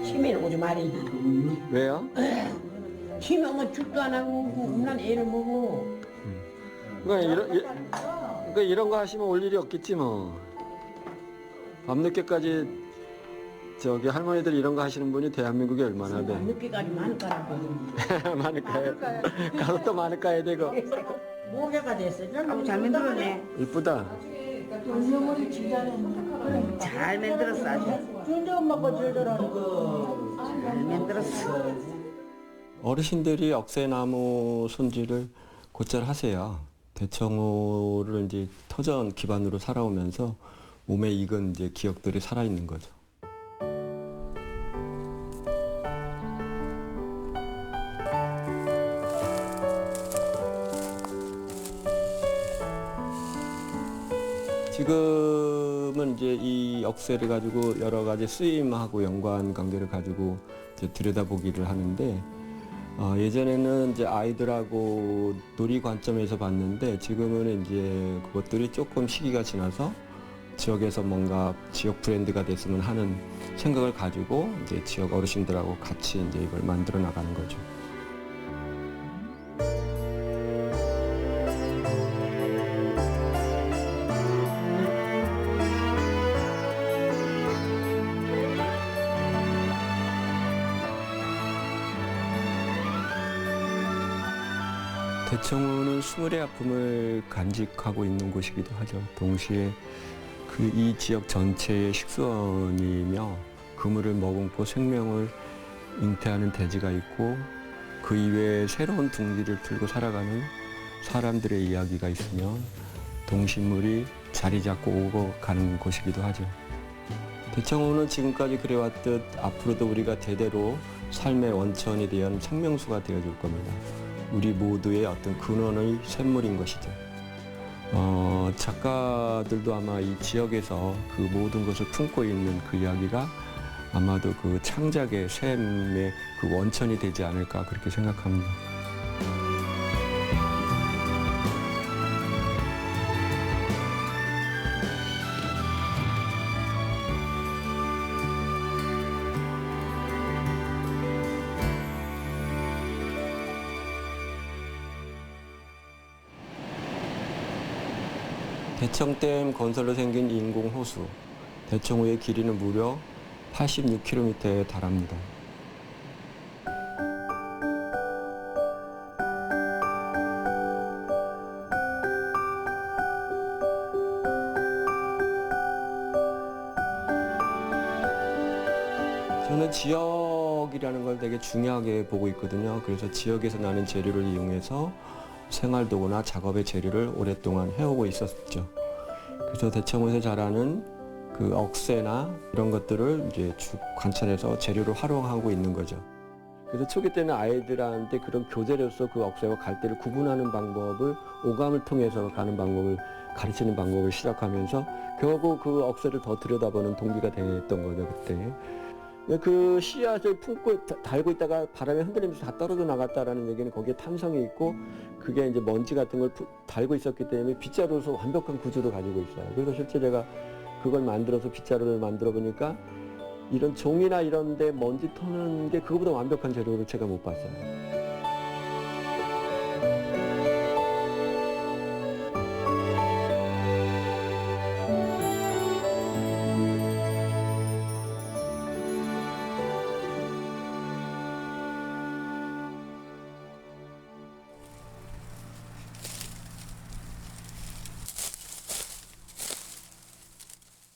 치매는 오지 말아야지. 왜요? 치매 오면 죽도 안 하고 음란 애를 먹어. 그러니까 이런 거 하시면 올 일이 없겠지 뭐. 밤늦게까지 저기 할머니들 이런 거 하시는 분이 대한민국에 얼마나 돼? 늦게까지 많을 거라고. 많을까요? 가로도 많을까야 되고. 모해가 됐어. 아우 잘 만들었네. 이쁘다. 얼마머리 진짜네. 잘 만들었어 아주. 준대 엄마가 제일 잘하는 거. 잘 만들었어. 어르신들이 억새나무 손질을 곧잘 하세요. 대청호를 이제 터전 기반으로 살아오면서 몸에 익은 이제 기억들이 살아있는 거죠. 지금은 이제 이 억새를 가지고 여러 가지 쓰임하고 연관 관계를 가지고 이제 들여다보기를 하는데 예전에는 이제 아이들하고 놀이 관점에서 봤는데 지금은 이제 그것들이 조금 시기가 지나서 지역에서 뭔가 지역 브랜드가 됐으면 하는 생각을 가지고 이제 지역 어르신들하고 같이 이제 이걸 만들어 나가는 거죠. 대청호는 수물의 아픔을 간직하고 있는 곳이기도 하죠. 동시에 이 지역 전체의 식수원이며 그물을 머금고 생명을 잉태하는 대지가 있고 그 이외에 새로운 둥지를 틀고 살아가는 사람들의 이야기가 있으면 동식물이 자리 잡고 오고 가는 곳이기도 하죠. 대청호는 지금까지 그래왔듯 앞으로도 우리가 대대로 삶의 원천이 되어 생명수가 되어줄 겁니다. 우리 모두의 어떤 근원의 샘물인 것이죠. 작가들도 아마 이 지역에서 그 모든 것을 품고 있는 그 이야기가 아마도 그 창작의 샘의 그 원천이 되지 않을까 그렇게 생각합니다. 대청댐 건설로 생긴 인공호수, 대청호의 길이는 무려 86km에 달합니다. 저는 지역이라는 걸 되게 중요하게 보고 있거든요. 그래서 지역에서 나는 재료를 이용해서 생활도구나 작업의 재료를 오랫동안 해오고 있었죠. 그래서 대청호에서 자라는 그 억새나 이런 것들을 이제 쭉 관찰해서 재료를 활용하고 있는 거죠. 그래서 초기 때는 아이들한테 그런 교재로서 그 억새와 갈대를 구분하는 방법을 오감을 통해서 가는 방법을 가르치는 방법을 시작하면서 결국 그 억새를 더 들여다보는 동기가 됐던 거죠, 그때. 그 씨앗을 품고 달고 있다가 바람에 흔들리면서 다 떨어져 나갔다라는 얘기는 거기에 탄성이 있고 그게 이제 먼지 같은 걸 달고 있었기 때문에 빗자루로서 완벽한 구조도 가지고 있어요. 그래서 실제 제가 그걸 만들어서 빗자루를 만들어 보니까 이런 종이나 이런 데 먼지 터는 게 그거보다 완벽한 재료를 제가 못 봤어요.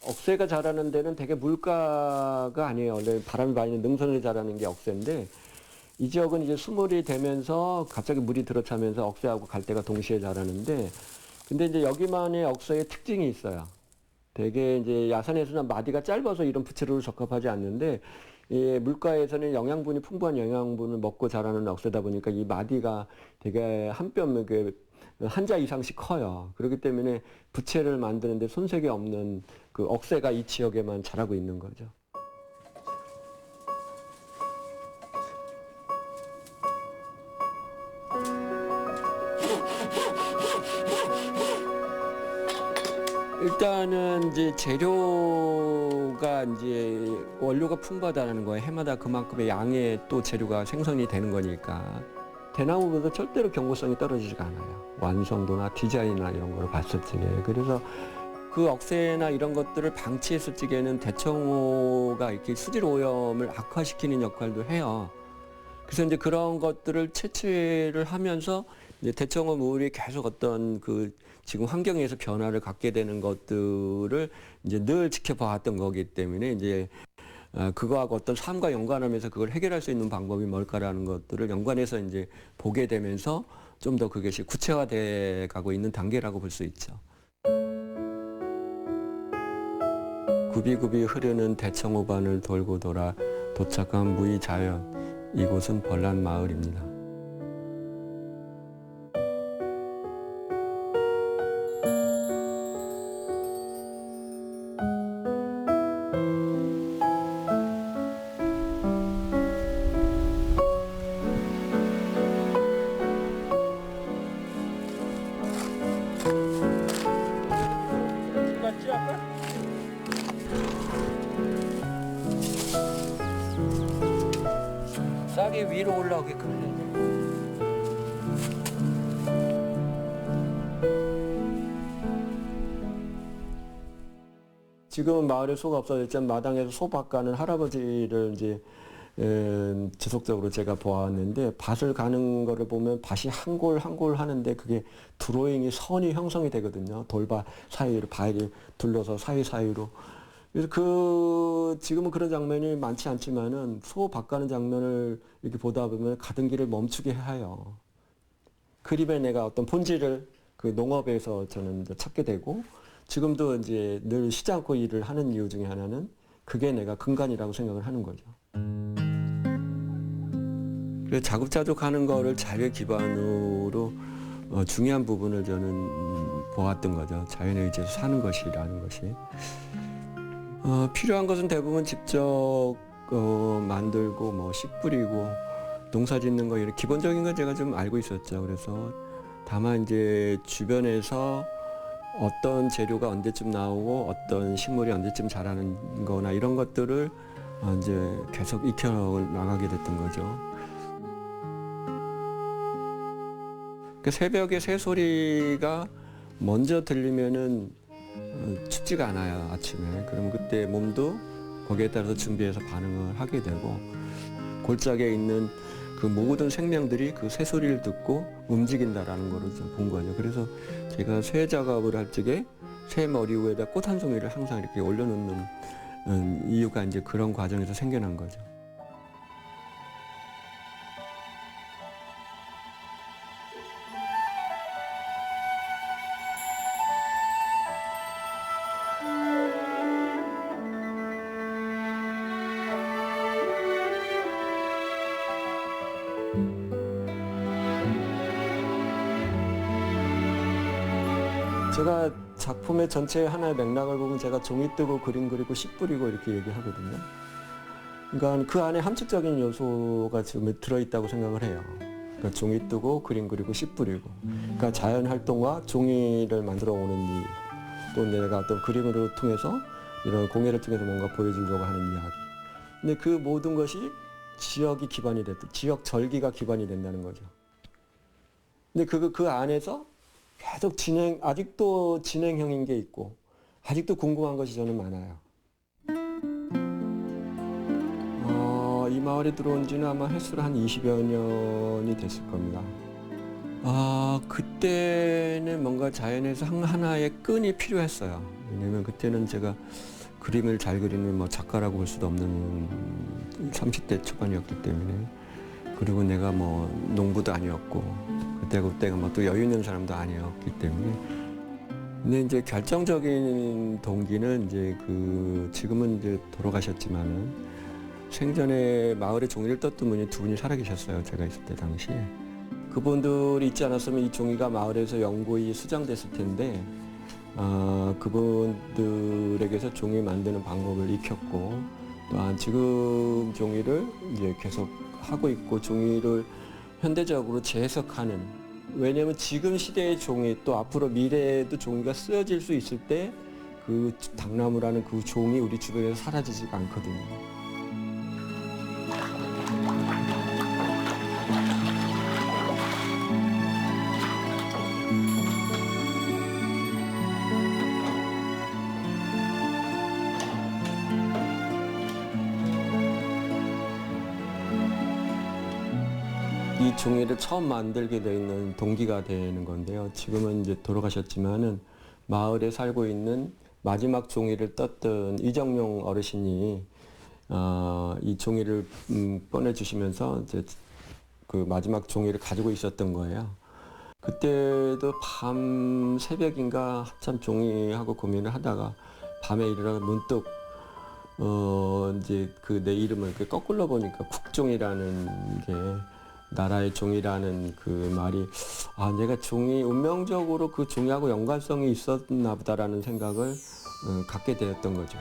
억새가 자라는 데는 되게 물가가 아니에요. 원래 바람이 많이 있는 능선에 자라는 게 억새인데 이 지역은 이제 수물이 되면서 갑자기 물이 들어차면서 억새하고 갈대가 동시에 자라는데 근데 이제 여기만의 억새의 특징이 있어요. 되게 이제 야산에서는 마디가 짧아서 이런 부채로를 적합하지 않는데 물가에서는 영양분이 풍부한 영양분을 먹고 자라는 억새다 보니까 이 마디가 되게 한 뼘 한 자 이상씩 커요. 그렇기 때문에 부채를 만드는데 손색이 없는 그 억새가 이 지역에만 자라고 있는 거죠. 일단은 이제 재료가 재료가 이제 원료가 풍부하다는 거예요. 해마다 그만큼의 양의 또 재료가 생성이 되는 거니까. 대나무보다 절대로 경고성이 떨어지지가 않아요. 완성도나 디자인이나 이런 걸 봤을 적에. 그래서 그 억새나 이런 것들을 방치했을 적에는 대청호가 이렇게 수질 오염을 악화시키는 역할도 해요. 그래서 이제 그런 것들을 채취를 하면서 이제 대청호 물이 계속 어떤 그 지금 환경에서 변화를 갖게 되는 것들을 이제 늘 지켜봐왔던 거기 때문에 이제 그거하고 어떤 삶과 연관하면서 그걸 해결할 수 있는 방법이 뭘까라는 것들을 연관해서 이제 보게 되면서 좀 더 그것이 구체화돼 가고 있는 단계라고 볼 수 있죠. 굽이굽이 흐르는 대청호반을 돌고 돌아 도착한 무의자연, 이곳은 벌란마을입니다. 싹이 위로 올라오게끔 해야 돼. 지금은 마을에 소가 없어졌지만 마당에서 소 밭가는 할아버지를 이제 지속적으로 제가 보았는데 밭을 가는 거를 보면 밭이 한 골 한 골 하는데 그게 드로잉이 선이 형성이 되거든요. 돌밭 사이로 바위를 둘러서 사이사이로. 그래서 지금은 그런 장면이 많지 않지만은 소 밭가는 장면을 이렇게 보다 보면 가던 길을 멈추게 해요. 그림에 내가 어떤 본질을 그 농업에서 저는 이제 찾게 되고 지금도 이제 늘 쉬지 않고 일을 하는 이유 중에 하나는 그게 내가 근간이라고 생각을 하는 거죠. 그래서 자급자족하는 거를 자연 기반으로 중요한 부분을 저는 보았던 거죠. 자연에 의지해서 사는 것이라는 것이. 필요한 것은 대부분 직접 만들고 뭐 씨 뿌리고 농사 짓는 거 이런 기본적인 건 제가 좀 알고 있었죠. 그래서 다만 이제 주변에서 어떤 재료가 언제쯤 나오고 어떤 식물이 언제쯤 자라는 거나 이런 것들을 이제 계속 익혀 나가게 됐던 거죠. 그 새벽에 새소리가 먼저 들리면은 춥지가 않아요, 아침에. 그럼 그때 몸도 거기에 따라서 준비해서 반응을 하게 되고 골짜기에 있는 그 모든 생명들이 그 새소리를 듣고 움직인다라는 거를 좀 본 거죠. 그래서 제가 새 작업을 할 적에 새 머리 위에다 꽃 한 송이를 항상 이렇게 올려놓는 이유가 이제 그런 과정에서 생겨난 거죠. 제가 작품의 전체 하나의 맥락을 보면 제가 종이 뜨고 그림 그리고 씨 뿌리고 이렇게 얘기하거든요. 그러니까 그 안에 함축적인 요소가 지금 들어있다고 생각을 해요. 그러니까 종이 뜨고 그림 그리고 씨 뿌리고. 그러니까 자연 활동과 종이를 만들어 오는 일. 또 내가 어떤 그림으로 통해서 이런 공예를 통해서 뭔가 보여주려고 하는 이야기. 근데 그 모든 것이 지역이 기반이 됐다. 지역 절기가 기반이 된다는 거죠. 근데 그 안에서 계속 아직도 진행형인 게 있고, 아직도 궁금한 것이 저는 많아요. 이 마을에 들어온 지는 아마 횟수로 한 20여 년이 됐을 겁니다. 그때는 뭔가 자연에서 하나의 끈이 필요했어요. 왜냐면 그때는 제가 그림을 잘 그리는 뭐 작가라고 볼 수도 없는 30대 초반이었기 때문에. 그리고 내가 뭐 농부도 아니었고, 그때가 뭐 또 여유 있는 사람도 아니었기 때문에. 근데 이제 결정적인 동기는 이제 지금은 이제 돌아가셨지만은 생전에 마을에 종이를 떴던 분이 두 분이 살아계셨어요. 제가 있을 때 당시에. 그분들이 있지 않았으면 이 종이가 마을에서 영구히 수장됐을 텐데, 그분들에게서 종이 만드는 방법을 익혔고, 또한 지금 종이를 이제 계속 하고 있고 종이를 현대적으로 재해석하는, 왜냐하면 지금 시대의 종이 또 앞으로 미래에도 종이가 쓰여질 수 있을 때 그 당나무라는 그 종이 우리 주변에서 사라지지가 않거든요. 이 종이를 처음 만들게 되는 동기가 되는 건데요. 지금은 이제 돌아가셨지만은 마을에 살고 있는 마지막 종이를 떴던 이정용 어르신이 이 종이를 꺼내주시면서 이제 그 마지막 종이를 가지고 있었던 거예요. 그때도 밤 새벽인가 한참 종이하고 고민을 하다가 밤에 일어나 문득 이제 그 내 이름을 거꾸로 보니까 국종이라는 게 나라의 종이라는 그 말이 내가 종이 운명적으로 그 종이하고 연관성이 있었나 보다라는 생각을 갖게 되었던 거죠.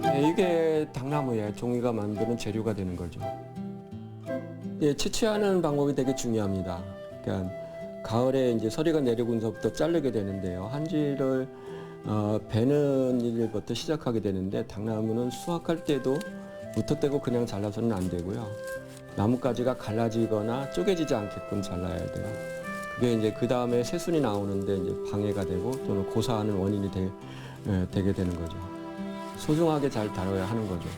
네, 이게 당나무에 종이가 만드는 재료가 되는 거죠. 예, 채취하는 방법이 되게 중요합니다. 그러니까 가을에 이제 서리가 내리고서부터 자르게 되는데요. 한지를 베는 일부터 시작하게 되는데 당나무는 수확할 때도 무턱대고 그냥 잘라서는 안 되고요. 나뭇가지가 갈라지거나 쪼개지지 않게끔 잘라야 돼요. 그게 이제 그 다음에 새순이 나오는데 이제 방해가 되고 또는 고사하는 원인이 되게 되는 거죠. 소중하게 잘 다뤄야 하는 거죠.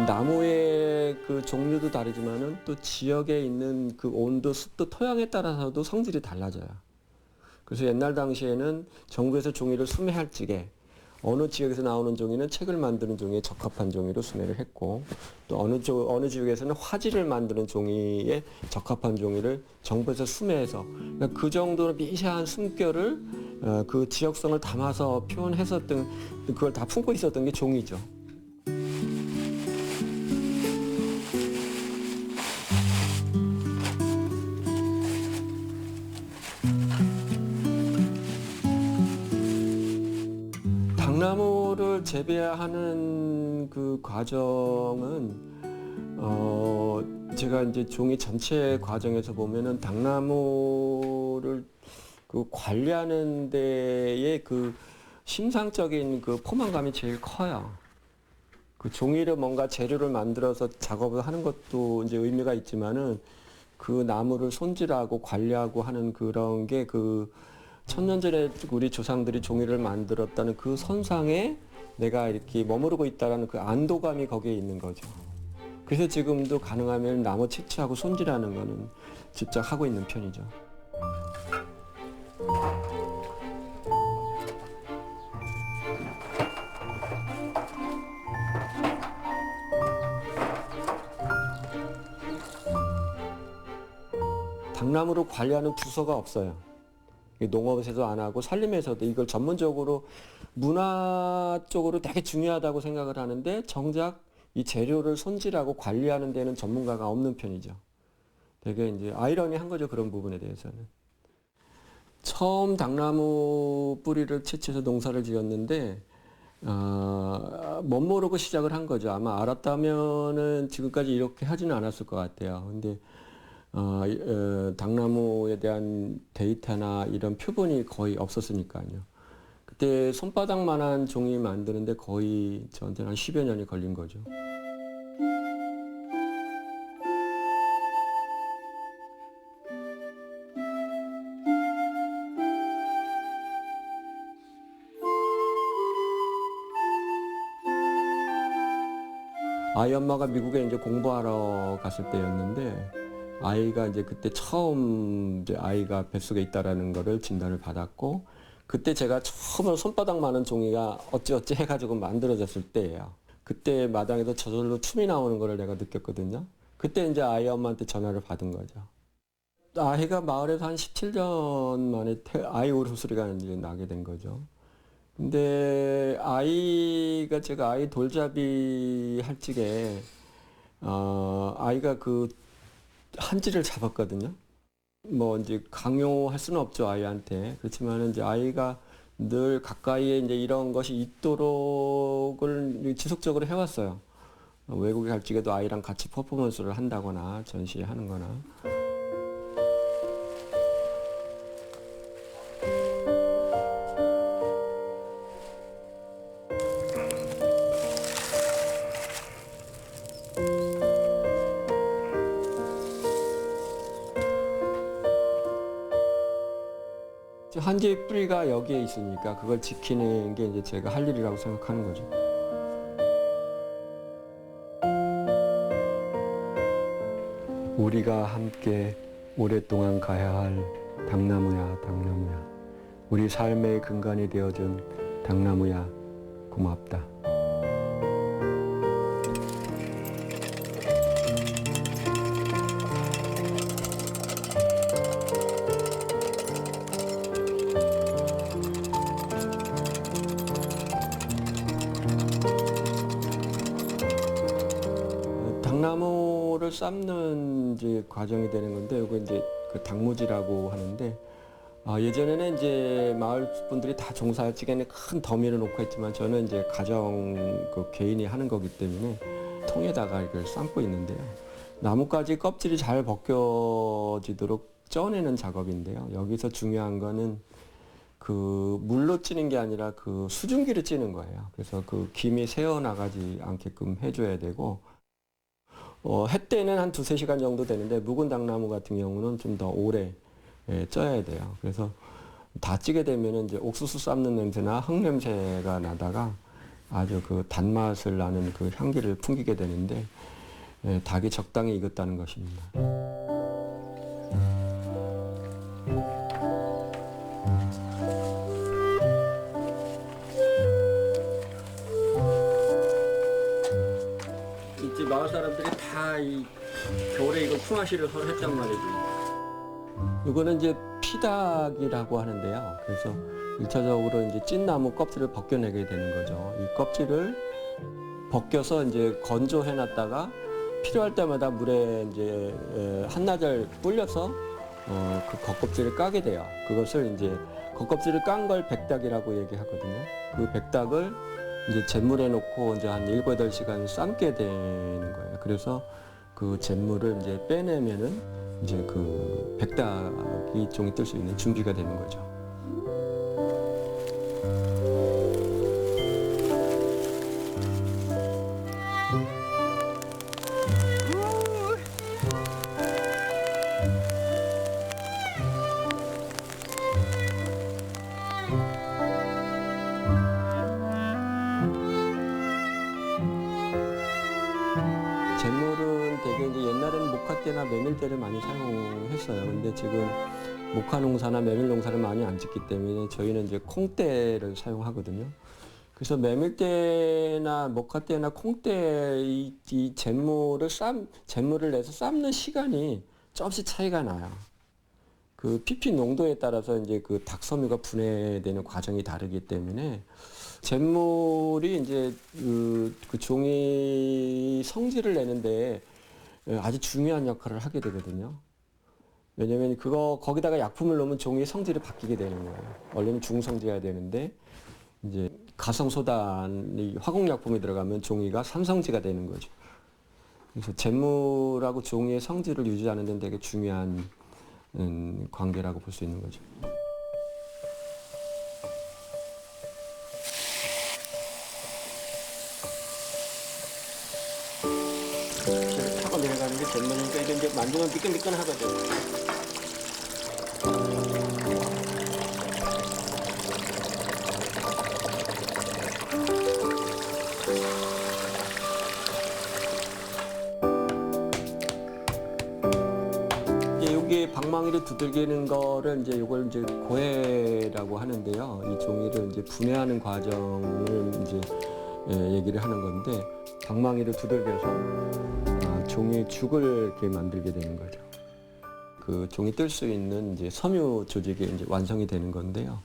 나무의 그 종류도 다르지만은 또 지역에 있는 그 온도, 습도, 토양에 따라서도 성질이 달라져요. 그래서 옛날 당시에는 정부에서 종이를 수매할 적에 어느 지역에서 나오는 종이는 책을 만드는 종이에 적합한 종이로 수매를 했고 또 어느 지역에서는 화지를 만드는 종이에 적합한 종이를 정부에서 수매해서 그러니까 그 정도로 미세한 숨결을 그 지역성을 담아서 표현했었던 그걸 다 품고 있었던 게 종이죠. 당나무를 재배하는 그 과정은 제가 이제 종이 전체 과정에서 보면은 당나무를 그 관리하는 데에 그 심상적인 그 포만감이 제일 커요. 그 종이를 뭔가 재료를 만들어서 작업을 하는 것도 이제 의미가 있지만은 그 나무를 손질하고 관리하고 하는 그런 게 그 천년 전에 우리 조상들이 종이를 만들었다는 그 선상에 내가 이렇게 머무르고 있다는 그 안도감이 거기에 있는 거죠. 그래서 지금도 가능하면 나무 채취하고 손질하는 거는 직접 하고 있는 편이죠. 당나무를 관리하는 부서가 없어요. 농업에서도 안 하고 산림에서도 이걸 전문적으로 문화 쪽으로 되게 중요하다고 생각을 하는데 정작 이 재료를 손질하고 관리하는 데는 전문가가 없는 편이죠. 되게 이제 아이러니한 거죠. 그런 부분에 대해서는. 처음 당나무 뿌리를 채취해서 농사를 지었는데 못 모르고 시작을 한 거죠. 아마 알았다면은 지금까지 이렇게 하지는 않았을 것 같아요. 근데 당나무에 대한 데이터나 이런 표본이 거의 없었으니까요. 그때 손바닥만한 종이 만드는데 거의 저한테는 한 10여 년이 걸린 거죠. 아이 엄마가 미국에 이제 공부하러 갔을 때였는데 아이가 이제 그때 처음 이제 아이가 뱃속에 있다라는 거를 진단을 받았고 그때 제가 처음으로 손바닥만한 종이가 어찌어찌 해가지고 만들어졌을 때예요. 그때 마당에서 저절로 춤이 나오는 거를 내가 느꼈거든요. 그때 이제 아이 엄마한테 전화를 받은 거죠. 아이가 마을에서 한 17년 만에 아이 울음소리가 이제 나게 된 거죠. 근데 아이가 제가 아이 돌잡이 할 적에 아이가 그 한지를 잡았거든요. 뭐 이제 강요할 수는 없죠, 아이한테. 그렇지만 이제 아이가 늘 가까이에 이제 이런 것이 있도록을 지속적으로 해왔어요. 외국에 갈 적에도 아이랑 같이 퍼포먼스를 한다거나 전시하는 거나. 한지의 뿌리가 여기에 있으니까 그걸 지키는 게 이제 제가 할 일이라고 생각하는 거죠. 우리가 함께 오랫동안 가야 할 당나무야, 당나무야. 우리 삶의 근간이 되어준 당나무야, 고맙다. 당나무를 삶는 이제 과정이 되는 건데, 이거 이제 그 당무지라고 하는데, 예전에는 이제 마을 분들이 다 종사할 적에는 큰 더미를 놓고 했지만, 저는 이제 가정 그 개인이 하는 거기 때문에 통에다가 이걸 삶고 있는데요. 나뭇가지 껍질이 잘 벗겨지도록 쪄내는 작업인데요. 여기서 중요한 거는 그 물로 찌는 게 아니라 그 수증기를 찌는 거예요. 그래서 그 김이 새어나가지 않게끔 해줘야 되고, 햇때는 한 2-3시간 정도 되는데 묵은 당나무 같은 경우는 좀 더 오래 쪄야 돼요. 그래서 다 찌게 되면 이제 옥수수 삶는 냄새나 흙 냄새가 나다가 아주 그 단맛을 나는 그 향기를 풍기게 되는데 닭이 적당히 익었다는 것입니다. 이제 마을 사람들이 다 이 겨울에 이거 품앗이를 했단 말이죠. 이거는 이제 피닭이라고 하는데요. 그래서 1차적으로 이제 찐 나무 껍질을 벗겨내게 되는 거죠. 이 껍질을 벗겨서 이제 건조해 놨다가 필요할 때마다 물에 이제 한나절 불려서 그 겉껍질을 까게 돼요. 그것을 이제 겉껍질을 깐 걸 백닭이라고 얘기하거든요. 그 백닭을 이제 잿물에 놓고 이제 한 7-8시간 삶게 되는 거예요. 그래서 그 잿물을 이제 빼내면은 이제 그 백닭이 종이 뜰 수 있는 준비가 되는 거죠. 잿물은 되게 이제 옛날에는 목화대나 메밀대를 많이 사용했어요. 근데 지금 목화 농사나 메밀 농사를 많이 안 짓기 때문에 저희는 이제 콩대를 사용하거든요. 그래서 메밀대나 목화대나 콩대 이 잿물을 내서 삶는 시간이 조금씩 차이가 나요. 그 ppm 농도에 따라서 이제 그 닭섬유가 분해되는 과정이 다르기 때문에 잿물이 이제 그 종이 성질을 내는데 아주 중요한 역할을 하게 되거든요. 왜냐면 거기다가 약품을 넣으면 종이의 성질이 바뀌게 되는 거예요. 원래는 중성지가 되는데 이제 가성소단이 화공약품이 들어가면 종이가 삼성지가 되는 거죠. 그래서 잿물하고 종이의 성질을 유지하는 데는 되게 중요한 관계라고 볼 수 있는 거죠. 타고 내려가는 게 잿물이니까 이게 이제 만지면 미끈미끈하거든. 이게 방망이를 두들기는 거를 이제 이걸 이제 고해라고 하는데요. 이 종이를 이제 분해하는 과정을 이제 얘기를 하는 건데 방망이를 두들겨서 종이죽을 이렇게 만들게 되는 거죠. 그 종이 뜰 수 있는 이제 섬유 조직이 이제 완성이 되는 건데요.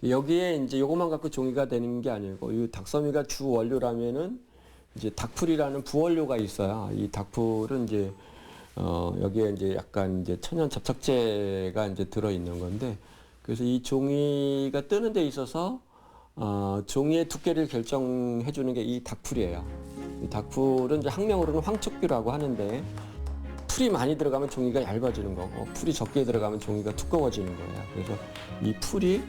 여기에 이제 요것만 갖고 종이가 되는 게 아니고 이 닭섬유가 주 원료라면은 이제 닭풀이라는 부원료가 있어요. 이 닭풀은 이제 여기에 이제 약간 이제 천연 접착제가 이제 들어있는 건데, 그래서 이 종이가 뜨는 데 있어서 종이의 두께를 결정해 주는 게 이 닥풀이에요. 이 닥풀은 이제 학명으로는 황촉규라고 하는데, 풀이 많이 들어가면 종이가 얇아지는 거고, 풀이 적게 들어가면 종이가 두꺼워지는 거예요. 그래서 이 풀이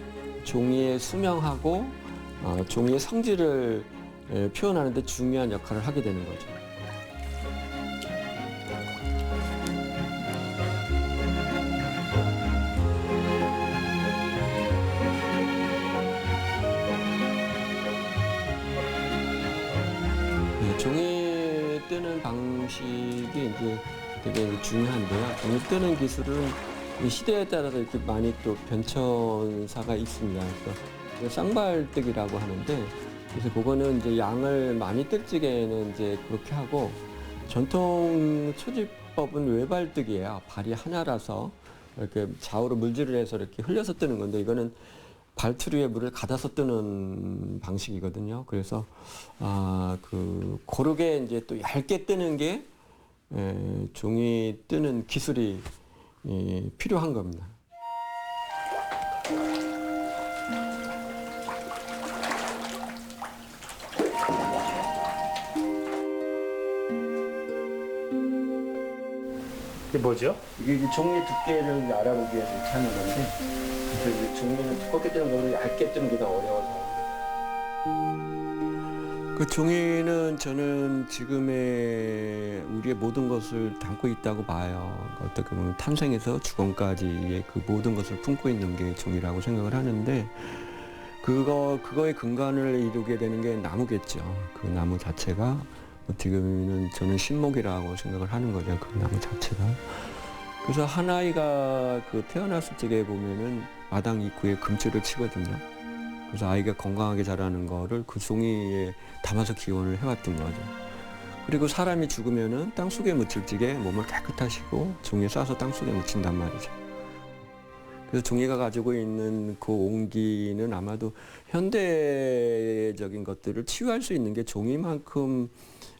종이의 수명하고 종이의 성질을 표현하는 데 중요한 역할을 하게 되는 거죠. 종이 뜨는 방식이 이제 되게 중요한데요. 종이 뜨는 기술은 이 시대에 따라서 이렇게 많이 또 변천사가 있습니다. 그래서 쌍발뜨기라고 하는데, 그래서 그거는 이제 양을 많이 뜰 적에는 이제 그렇게 하고, 전통 소지법은 외발뜨기예요. 발이 하나라서 이렇게 좌우로 물질을 해서 이렇게 흘려서 뜨는 건데, 이거는 발투리에 물을 가둬서 뜨는 방식이거든요. 그래서 고르게 이제 또 얇게 뜨는 게 종이 뜨는 기술이 필요한 겁니다. 이게 뭐죠? 이게 이제 종이 두께를 알아보기 위해서 이렇게 하는 건데, 그래서 이제 종이는 두껍게 뜨는 거보다 얇게 뜨는 게 더 어려워서. 그 종이는 저는 지금의 우리의 모든 것을 담고 있다고 봐요. 어떻게 보면 탄생에서 죽음까지의 그 모든 것을 품고 있는 게 종이라고 생각을 하는데, 그거의 근간을 이루게 되는 게 나무겠죠. 그 나무 자체가 어떻게 보면 저는 신목이라고 생각을 하는 거죠. 그 나무 자체가. 그래서 한 아이가 그 태어났을 적에 보면은 마당 입구에 금줄을 치거든요. 그래서 아이가 건강하게 자라는 거를 그 종이에 담아서 기원을 해왔던 거죠. 그리고 사람이 죽으면은 땅속에 묻힐 적에 몸을 깨끗하시고 종이에 싸서 땅속에 묻힌단 말이죠. 그래서 종이가 가지고 있는 그 온기는 아마도 현대적인 것들을 치유할 수 있는 게 종이만큼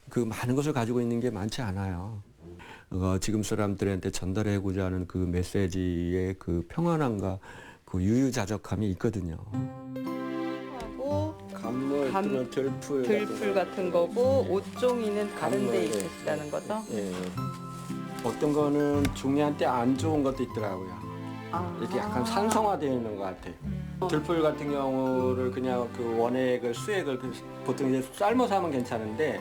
그 많은 것을 가지고 있는 게 많지 않아요. 지금 사람들한테 전달하고자 하는 그 메시지의 그 평안함과 그 유유자적함이 있거든요. 감물 또는 들풀 같은 거고 옷종이는 다른 데 감물, 있다는 거죠? 예. 어떤 거는 종이한테 안 좋은 것도 있더라고요. 이렇게 약간 산성화되어 있는 것 같아요. 들풀 같은 경우를 그냥 그 원액을 수액을 보통 이제 삶아서 하면 괜찮은데,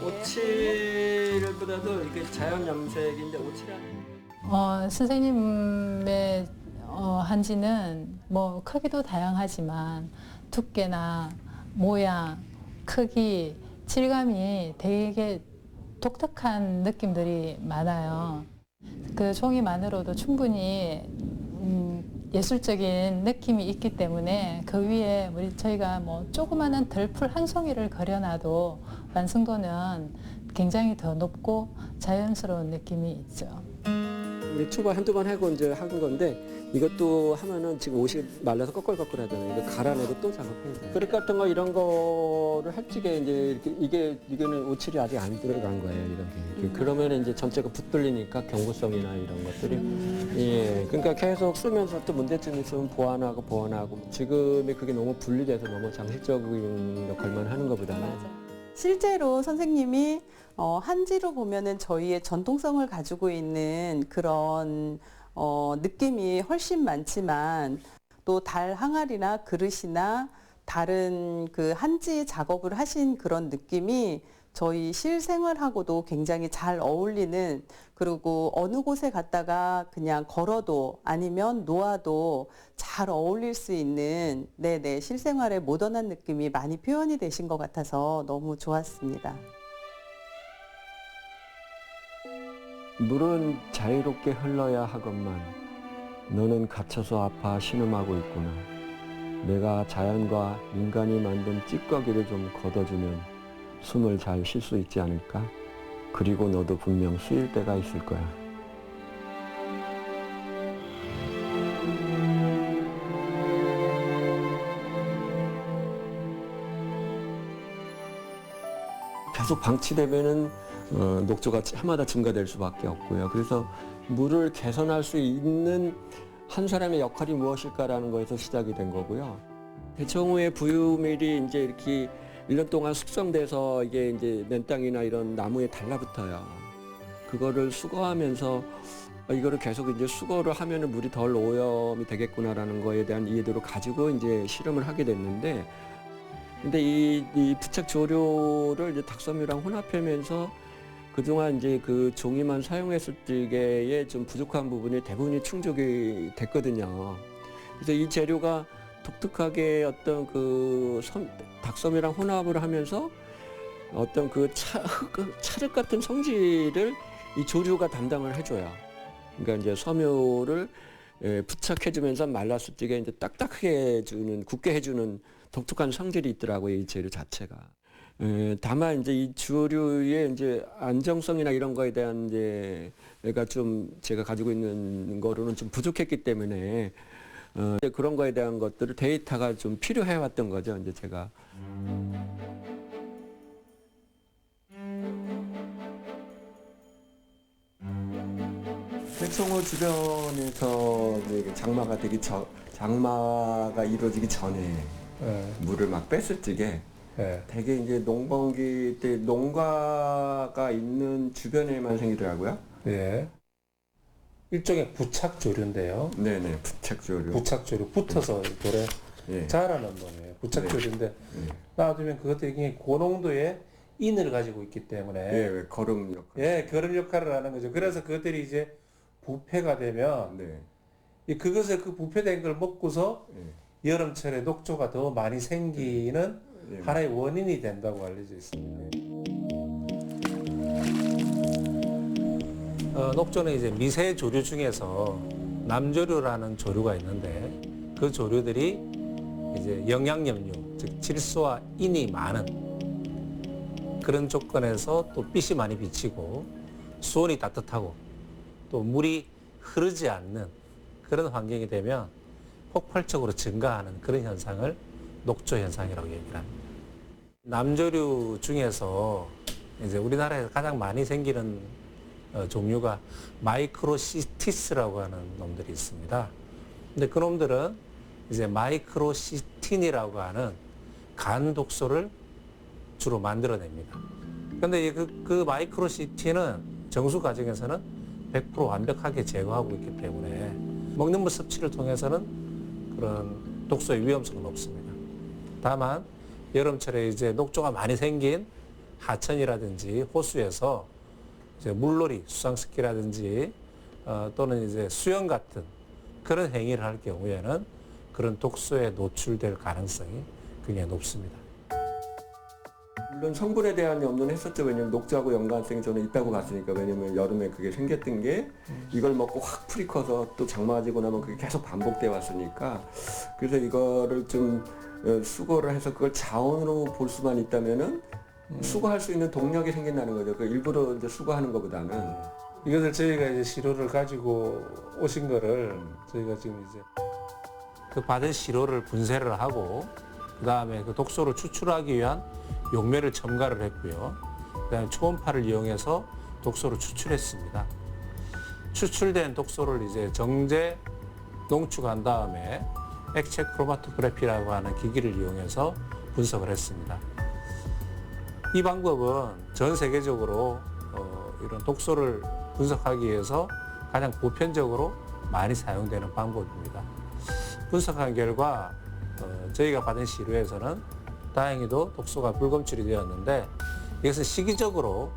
오칠보다도 이게 자연 염색인데 오칠은 선생님의 한지는 뭐 크기도 다양하지만 두께나 모양, 크기, 질감이 되게 독특한 느낌들이 많아요. 그 종이만으로도 충분히 예술적인 느낌이 있기 때문에 그 위에 저희가 뭐 조그마한 들풀 한 송이를 그려놔도 완성도는 굉장히 더 높고 자연스러운 느낌이 있죠. 우리 초반 한두 번 하고 이제 하는 건데, 이것도 하면은 지금 옷이 말라서 꺼끌꺼끌하잖아요. 이거 갈아내고 또 작업해야 돼요. 그릇 같은 거 이런 거를 할 적에 이제 이렇게 이거는 오칠이 아직 안 들어간 거예요. 이렇게. 그러면 이제 전체가 붙들리니까 경고성이나 이런 것들이. 예. 그러니까 계속 쓰면서 또 문제점이 있으면 보완하고 지금의 그게 너무 분리돼서 너무 장식적인 역할만 하는 것보다는. 실제로 선생님이 한지로 보면은 저희의 전통성을 가지고 있는 그런 느낌이 훨씬 많지만, 또 달 항아리나 그릇이나 다른 그 한지 작업을 하신 그런 느낌이 저희 실생활하고도 굉장히 잘 어울리는, 그리고 어느 곳에 갔다가 그냥 걸어도 아니면 놓아도 잘 어울릴 수 있는 네네 실생활의 모던한 느낌이 많이 표현이 되신 것 같아서 너무 좋았습니다. 물은 자유롭게 흘러야 하건만 너는 갇혀서 아파 신음하고 있구나. 내가 자연과 인간이 만든 찌꺼기를 좀 걷어주면 숨을 잘 쉴 수 있지 않을까? 그리고 너도 분명 쓰일 때가 있을 거야. 계속 방치되면은 녹조가 해마다 증가될 수밖에 없고요. 그래서 물을 개선할 수 있는 한 사람의 역할이 무엇일까라는 거에서 시작이 된 거고요. 대청호의 부유밀이 이제 이렇게 1년 동안 숙성돼서 이게 이제 맨땅이나 이런 나무에 달라붙어요. 그거를 수거하면서 이거를 계속 이제 수거를 하면은 물이 덜 오염이 되겠구나라는 거에 대한 이해도를 가지고 이제 실험을 하게 됐는데, 근데 이 부착 조류를 이제 닭섬유랑 혼합하면서 그동안 이제 그 종이만 사용했을 때에 좀 부족한 부분이 대부분이 충족이 됐거든요. 그래서 이 재료가 독특하게 어떤 그 닭섬유랑 혼합을 하면서 어떤 그 찰흙 같은 성질을 이 조류가 담당을 해줘요. 그러니까 이제 섬유를 부착해주면서 말랐을 적에 이제 딱딱하게 해주는, 굳게 해주는 독특한 성질이 있더라고요, 이 재료 자체가. 다만 이제 이 조류의 이제 안정성이나 이런 거에 대한 이제 얘가 좀 제가 가지고 있는 거로는 좀 부족했기 때문에 그런 거에 대한 것들을 데이터가 좀 필요해 왔던 거죠, 이제 제가. 대청호 주변에서 이제 장마가 이루어지기 전에 물을 막 뺐을 적에 되게 이제 농번기 때 농가가 있는 주변에만 생기더라고요. 예. 일종의 부착 조류인데요. 네네, 부착 조류. 부착 조류 붙어서 돌에 예. 자라는 놈이에요. 부착 조류인데 놔두면 그것들이 굉장히 고농도의 인을 가지고 있기 때문에 예, 거름 역할. 예, 그런 역할을 하는 거죠. 그래서 그것들이 이제 부패가 되면 네. 그것을 그 부패된 걸 먹고서 예. 여름철에 녹조가 더 많이 생기는 예. 하나의 원인이 된다고 알려져 있습니다. 녹조는 이제 미세 조류 중에서 남조류라는 조류가 있는데 그 조류들이 이제 영양염류, 즉 질소와 인이 많은 그런 조건에서 또 빛이 많이 비치고 수온이 따뜻하고 또 물이 흐르지 않는 그런 환경이 되면 폭발적으로 증가하는 그런 현상을 녹조 현상이라고 얘기를 합니다. 남조류 중에서 이제 우리나라에서 가장 많이 생기는 종류가 마이크로시티스라고 하는 놈들이 있습니다. 근데 그 놈들은 이제 마이크로시틴이라고 하는 간 독소를 주로 만들어냅니다. 근데 그 마이크로시틴은 정수 과정에서는 100% 완벽하게 제거하고 있기 때문에 먹는 물 섭취를 통해서는 그런 독소의 위험성은 없습니다. 다만 여름철에 이제 녹조가 많이 생긴 하천이라든지 호수에서 이제 물놀이, 수상스키라든지 또는 이제 수영 같은 그런 행위를 할 경우에는 그런 독소에 노출될 가능성이 굉장히 높습니다. 물론 성분에 대한 염려는 했었죠. 왜냐면 녹조하고 연관성이 저는 있다고 봤으니까. 왜냐면 여름에 그게 생겼던 게 이걸 먹고 확 풀이 커서 또 장마가 지고 나면 그게 계속 반복돼 왔으니까. 그래서 이거를 좀 수거를 해서 그걸 자원으로 볼 수만 있다면은 수거할 수 있는 동력이 생긴다는 거죠. 그 일부러 이제 수거하는 것보다는. 이것을 저희가 이제 시료를 가지고 오신 거를 저희가 지금 이제 그 받은 시료를 분쇄를 하고 그 다음에 그 독소를 추출하기 위한 용매를 첨가를 했고요. 그 다음에 초음파를 이용해서 독소를 추출했습니다. 추출된 독소를 이제 정제 농축한 다음에 액체 크로마토그래피라고 하는 기기를 이용해서 분석을 했습니다. 이 방법은 전 세계적으로 이런 독소를 분석하기 위해서 가장 보편적으로 많이 사용되는 방법입니다. 분석한 결과 저희가 받은 시료에서는 다행히도 독소가 불검출이 되었는데 이것은 시기적으로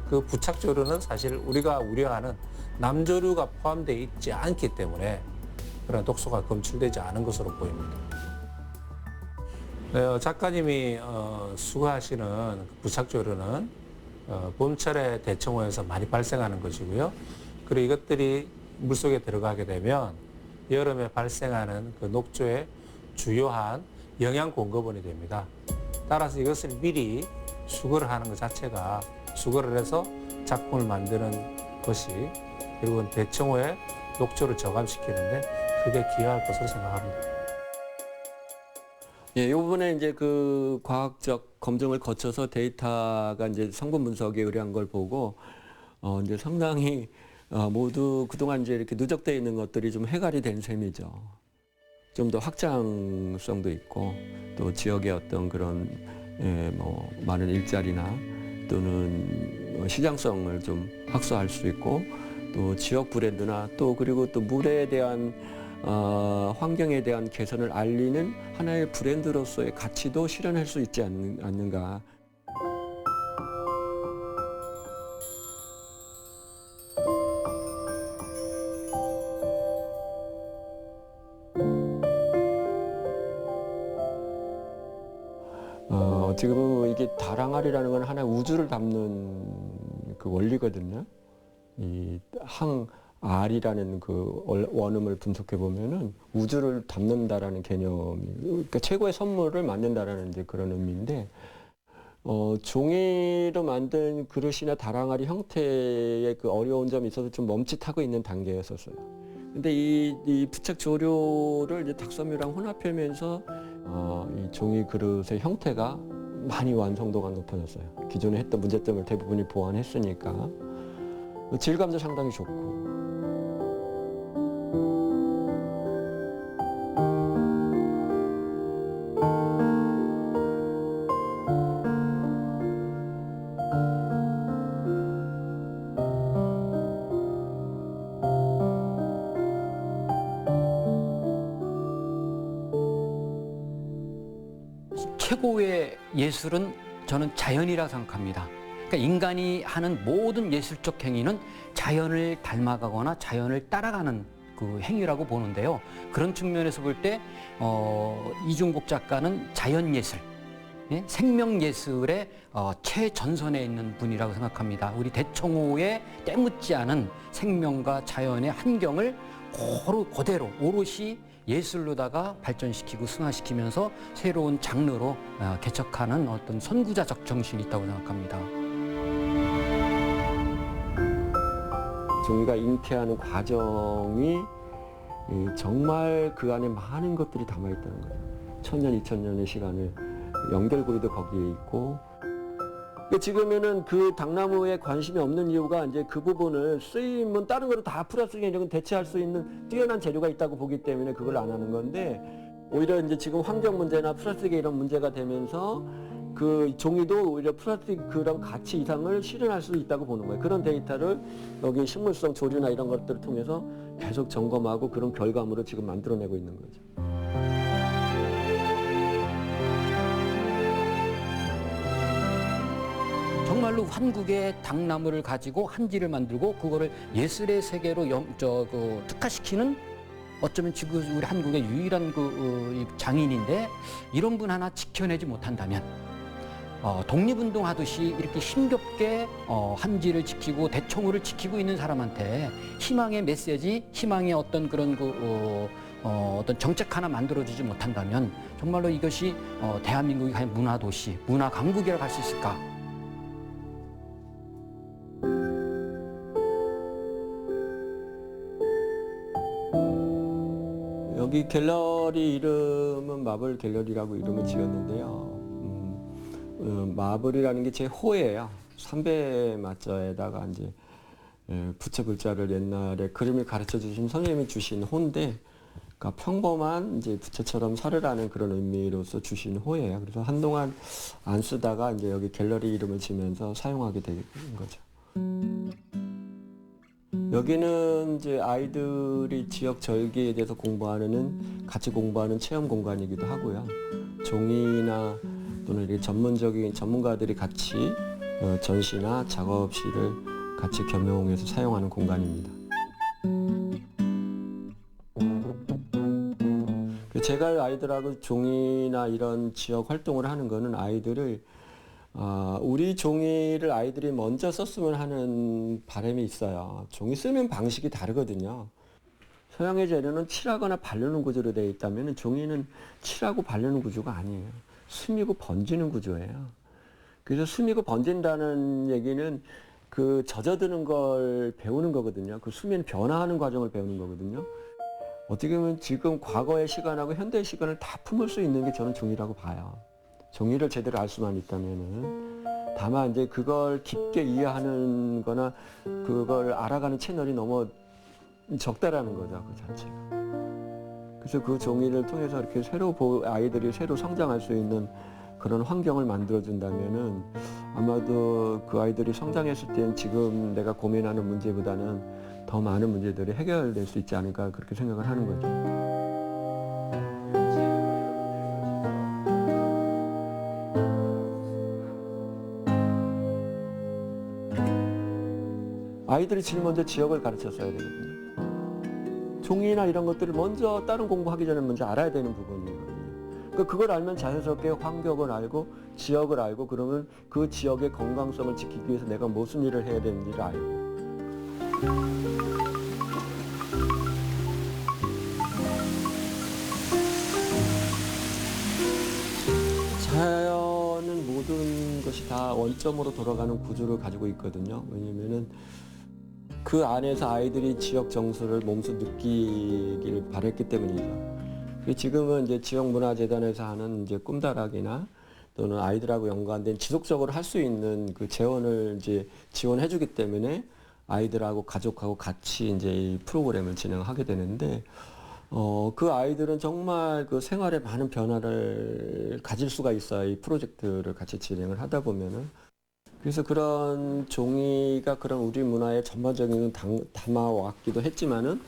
그 부착조류는 사실 우리가 우려하는 남조류가 포함되어 있지 않기 때문에 그런 독소가 검출되지 않은 것으로 보입니다. 작가님이 수거하시는 부착조류는 봄철에 대청호에서 많이 발생하는 것이고요. 그리고 이것들이 물속에 들어가게 되면 여름에 발생하는 그 녹조의 주요한 영양 공급원이 됩니다. 따라서 이것을 미리 수거를 하는 것 자체가 수거를 해서 작품을 만드는 것이 결국은 대청호의 녹조를 저감시키는데 크게 기여할 것으로 생각합니다. 예, 이 부분에 이제 그 과학적 검증을 거쳐서 데이터가 이제 성분 분석에 의뢰한 걸 보고 이제 상당히 모두 그동안 이제 이렇게 누적되어 있는 것들이 좀 해결이 된 셈이죠. 좀 더 확장성도 있고 또 지역의 어떤 그런 뭐 많은 일자리나 또는 시장성을 좀 확보할 수 있고 또 지역 브랜드나 또 그리고 또 물에 대한 환경에 대한 개선을 알리는 하나의 브랜드로서의 가치도 실현할 수 있지 않는가. 지금 이게 다랑알이라는 건 하나의 우주를 담는 그 원리거든요. 이 항알이라는 그 원음을 분석해 보면은 우주를 담는다라는 개념이, 그러니까 최고의 선물을 만든다라는 이제 그런 의미인데, 종이로 만든 그릇이나 다랑알이 형태의 그 어려운 점이 있어서 좀 멈칫하고 있는 단계였었어요. 근데 이 부착 조류를 이제 닭섬유랑 혼합하면서 이 종이 그릇의 형태가 많이 완성도가 높아졌어요. 기존에 했던 문제점을 대부분이 보완했으니까 질감도 상당히 좋고. 최고의 예술은 저는 자연이라 생각합니다. 그러니까 인간이 하는 모든 예술적 행위는 자연을 닮아가거나 자연을 따라가는 그 행위라고 보는데요. 그런 측면에서 볼 때 이중복 작가는 자연예술, 생명예술의 최전선에 있는 분이라고 생각합니다. 우리 대청호의 때묻지 않은 생명과 자연의 환경을 그대로 오롯이 예술로다가 발전시키고 승화시키면서 새로운 장르로 개척하는 어떤 선구자적 정신이 있다고 생각합니다. 종이가 잉태하는 과정이 정말 그 안에 많은 것들이 담아있다는 거죠. 1000년, 2000년의 시간을 연결고리도 거기에 있고, 지금에는 그 당나무에 관심이 없는 이유가 이제 그 부분을 쓰임은 다른 거로 다 플라스틱 이런 건 대체할 수 있는 뛰어난 재료가 있다고 보기 때문에 그걸 안 하는 건데, 오히려 이제 지금 환경 문제나 플라스틱의 이런 문제가 되면서 그 종이도 오히려 플라스틱 그런 가치 이상을 실현할 수 있다고 보는 거예요. 그런 데이터를 여기 식물성 조류나 이런 것들을 통해서 계속 점검하고 그런 결과물을 지금 만들어내고 있는 거죠. 정말로 한국의 당나무를 가지고 한지를 만들고 그거를 예술의 세계로 특화시키는 어쩌면 지금 우리 한국의 유일한 장인인데, 이런 분 하나 지켜내지 못한다면 독립운동 하듯이 이렇게 힘겹게 한지를 지키고 대청호를 지키고 있는 사람한테 희망의 메시지, 희망의 어떤 그런 어떤 정책 하나 만들어주지 못한다면 정말로 이것이 대한민국이 과연 문화도시, 문화강국이라고 할 수 있을까? 여기 갤러리 이름은 마블 갤러리라고 이름을 지었는데요. 마블이라는 게 제 호예요. 3배 마자에다가 이제 부처 글자를 옛날에 그림을 가르쳐 주신 선생님이 주신 호인데, 그러니까 평범한 이제 부처처럼 살으라는 그런 의미로서 주신 호예요. 그래서 한동안 안 쓰다가 이제 여기 갤러리 이름을 지면서 사용하게 된 거죠. 여기는 이제 아이들이 지역 절기에 대해서 같이 공부하는 체험 공간이기도 하고요. 종이나 또는 이렇게 전문적인 전문가들이 같이 전시나 작업실을 같이 겸용해서 사용하는 공간입니다. 제가 아이들하고 종이나 이런 지역 활동을 하는 거는 아이들을 우리 종이를 아이들이 먼저 썼으면 하는 바람이 있어요. 종이 쓰는 방식이 다르거든요. 서양의 재료는 칠하거나 바르는 구조로 되어 있다면 종이는 칠하고 바르는 구조가 아니에요. 스미고 번지는 구조예요. 그래서 스미고 번진다는 얘기는 그 젖어드는 걸 배우는 거거든요. 그 수면 변화하는 과정을 배우는 거거든요. 어떻게 보면 지금 과거의 시간하고 현대의 시간을 다 품을 수 있는 게 저는 종이라고 봐요. 종이를 제대로 알 수만 있다면은. 다만 이제 그걸 깊게 이해하는 거나 그걸 알아가는 채널이 너무 적다라는 거죠, 그 자체가. 그래서 그 종이를 통해서 이렇게 아이들이 새로 성장할 수 있는 그런 환경을 만들어준다면은 아마도 그 아이들이 성장했을 때는 지금 내가 고민하는 문제보다는 더 많은 문제들이 해결될 수 있지 않을까 그렇게 생각을 하는 거죠. 아이들이 제일 먼저 지역을 가르쳤어야 되거든요. 종이나 이런 것들을 먼저 다른 공부하기 전에 먼저 알아야 되는 부분이거든요. 그러니까 그걸 알면 자연스럽게 환경을 알고 지역을 알고 그러면 그 지역의 건강성을 지키기 위해서 내가 무슨 일을 해야 되는지를 알고. 자연은 모든 것이 다 원점으로 돌아가는 구조를 가지고 있거든요. 왜냐면은 그 안에서 아이들이 지역 정서를 몸소 느끼기를 바랬기 때문이죠. 지금은 이제 지역문화재단에서 하는 이제 꿈다락이나 또는 아이들하고 연관된 지속적으로 할 수 있는 그 재원을 이제 지원해주기 때문에 아이들하고 가족하고 같이 이제 이 프로그램을 진행하게 되는데, 그 아이들은 정말 그 생활에 많은 변화를 가질 수가 있어요. 이 프로젝트를 같이 진행을 하다 보면은. 그래서 그런 종이가 그런 우리 문화의 전반적인 담아왔기도 했지만은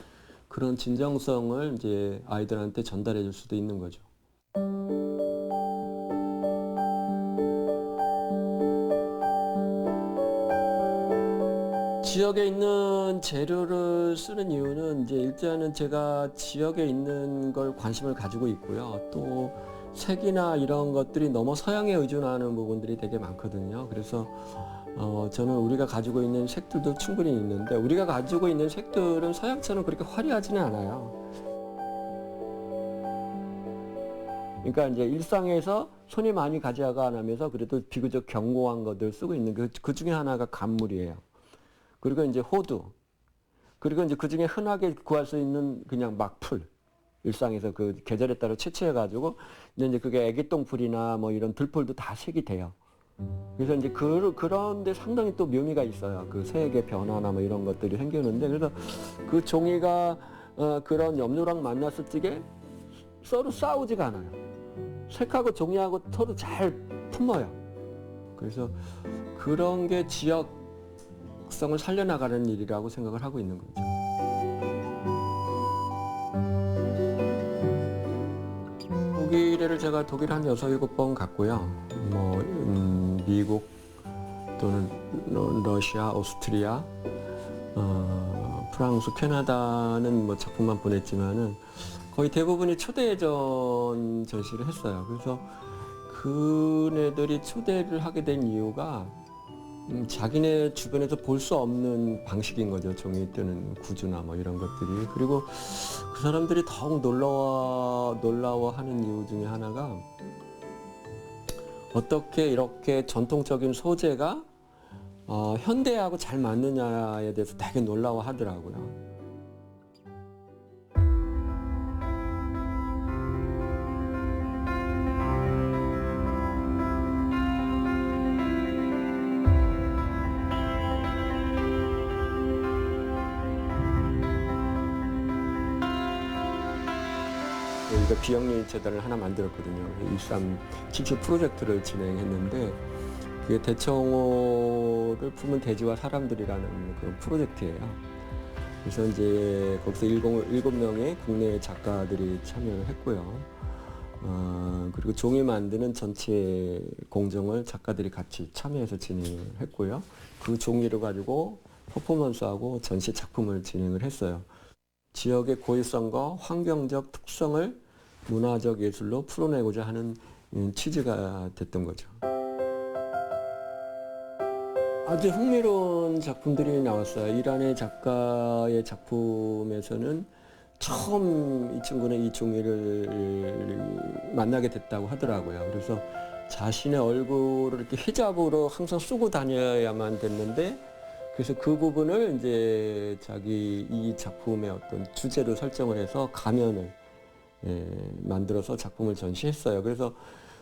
그런 진정성을 이제 아이들한테 전달해 줄 수도 있는 거죠. 지역에 있는 재료를 쓰는 이유는 이제 일단은 제가 지역에 있는 걸 관심을 가지고 있고요. 또 색이나 이런 것들이 너무 서양에 의존하는 부분들이 되게 많거든요. 그래서 저는 우리가 가지고 있는 색들도 충분히 있는데 우리가 가지고 있는 색들은 서양처럼 그렇게 화려하지는 않아요. 그러니까 이제 일상에서 손이 많이 가져가 안 하면서 그래도 비교적 견고한 것들 쓰고 있는 그 중에 하나가 간물이에요. 그리고 이제 호두. 그리고 이제 그 중에 흔하게 구할 수 있는 그냥 막풀. 일상에서 그 계절에 따라 채취해가지고, 근데 이제 그게 애기똥풀이나 뭐 이런 들풀도 다 색이 돼요. 그래서 이제 그런데 상당히 또 묘미가 있어요. 그 색의 변화나 뭐 이런 것들이 생기는데, 그래서 그 종이가 그런 염료랑 만났을 적에 서로 싸우지가 않아요. 색하고 종이하고 서로 잘 품어요. 그래서 그런 게 지역성을 살려나가는 일이라고 생각을 하고 있는 거죠. 독일을 제가 독일 한 6, 7번 갔고요. 뭐 미국 또는 러시아, 오스트리아, 프랑스, 캐나다는 뭐 작품만 보냈지만은 거의 대부분이 초대전 전시를 했어요. 그래서 그네들이 초대를 하게 된 이유가 자기네 주변에서 볼 수 없는 방식인 거죠. 종이 뜨는 구조나 뭐 이런 것들이. 그리고 그 사람들이 더욱 놀라워하는 이유 중에 하나가 어떻게 이렇게 전통적인 소재가 현대하고 잘 맞느냐에 대해서 되게 놀라워하더라고요. 우리가 비영리 재단을 하나 만들었거든요. 1377 프로젝트를 진행했는데 그게 대청호를 품은 돼지와 사람들이라는 그런 프로젝트예요. 그래서 이제 거기서 7명의 국내 작가들이 참여를 했고요. 그리고 종이 만드는 전체 공정을 작가들이 같이 참여해서 진행을 했고요. 그 종이를 가지고 퍼포먼스하고 전시 작품을 진행을 했어요. 지역의 고유성과 환경적 특성을 문화적 예술로 풀어내고자 하는 취지가 됐던 거죠. 아주 흥미로운 작품들이 나왔어요. 이란의 작가의 작품에서는 처음 이 친구는 이 종이를 만나게 됐다고 하더라고요. 그래서 자신의 얼굴을 이렇게 히잡으로 항상 쓰고 다녀야만 됐는데 그래서 그 부분을 이제 자기 이 작품의 어떤 주제로 설정을 해서 가면을 만들어서 작품을 전시했어요. 그래서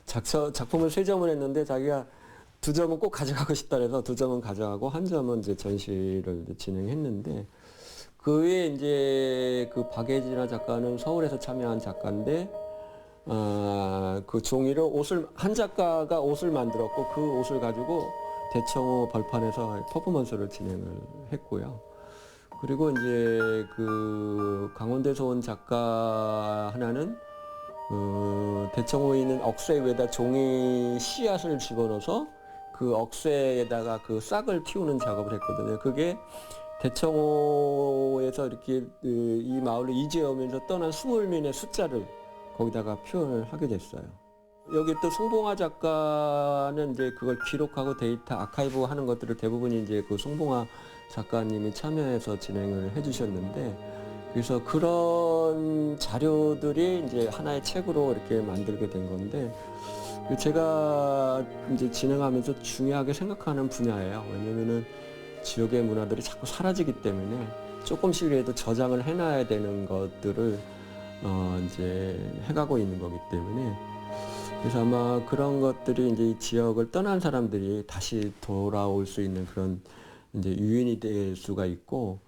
작품을 3점을 했는데 자기가 2점은 꼭 가져가고 싶다 해서 2점은 가져가고 1점은 이제 전시를 진행했는데 그 외에 이제 그 박예진이라는 작가는 서울에서 참여한 작가인데 그 종이를 한 작가가 옷을 만들었고 그 옷을 가지고 대청호 벌판에서 퍼포먼스를 진행을 했고요. 그리고 이제 그 강원도에서 온 작가 하나는 대청호에 있는 억새 위에다 종이 씨앗을 집어넣어서 그 억새에다가 그 싹을 틔우는 작업을 했거든요. 그게 대청호에서 이렇게 이 마을로 이주해 오면서 떠난 스물민의 숫자를 거기다가 표현을 하게 됐어요. 여기 또 송봉화 작가는 이제 그걸 기록하고 데이터 아카이브 하는 것들을 대부분 이제 그 송봉화 작가님이 참여해서 진행을 해주셨는데 그래서 그런 자료들이 이제 하나의 책으로 이렇게 만들게 된 건데 제가 이제 진행하면서 중요하게 생각하는 분야예요. 왜냐면은 지역의 문화들이 자꾸 사라지기 때문에 조금씩이라도 저장을 해놔야 되는 것들을 이제 해가고 있는 거기 때문에 그래서 아마 그런 것들이 이제 이 지역을 떠난 사람들이 다시 돌아올 수 있는 그런 이제 유인이 될 수가 있고